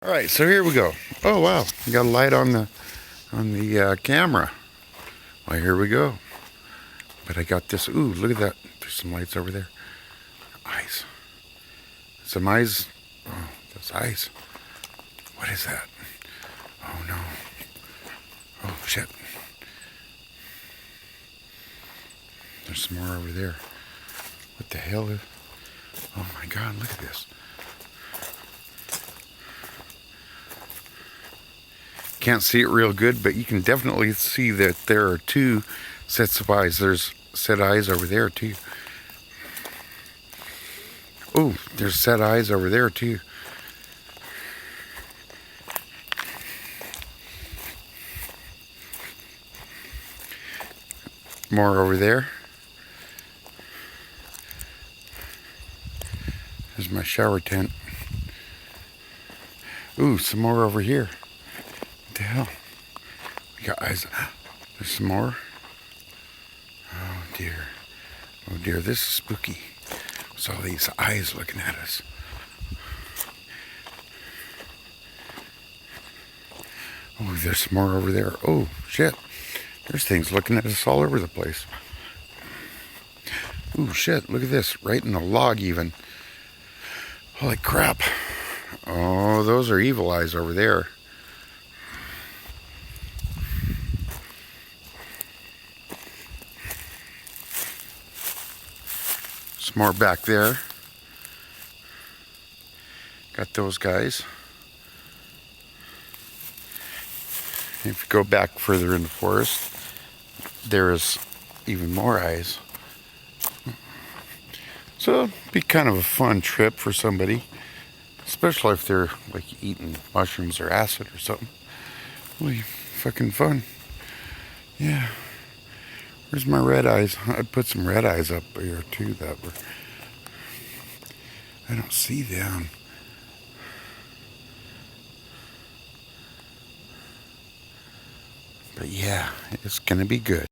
All right, so here we go. Oh wow, we got a light on the camera. Well, here we go. But I got this. Ooh, look at that. There's some lights over there. Eyes. Some eyes. Oh, those eyes. What is that? Oh no. Oh shit. There's some more over there. What the hell is? Oh my God! Look at this. Can't see it real good, but you can definitely see that there are two sets of eyes. There's set eyes over there too. Oh, there's set eyes over there too. More over there. There's my shower tent. Ooh, some more over here. What the hell? We got eyes. There's some more. Oh dear. Oh dear, this is spooky. What's all these eyes looking at us? Oh, there's some more over there. Oh, shit. There's things looking at us all over the place. Oh, shit. Look at this. Right in the log, even. Holy crap. Oh, those are evil eyes over there. Some more back there. Got those guys. If you go back further in the forest, there is even more eyes. So it'd be kind of a fun trip for somebody, especially if they're like eating mushrooms or acid or something. Really fucking fun. Yeah. Where's my red eyes? I'd put some red eyes up here too that were. I don't see them. But yeah, it's gonna be good.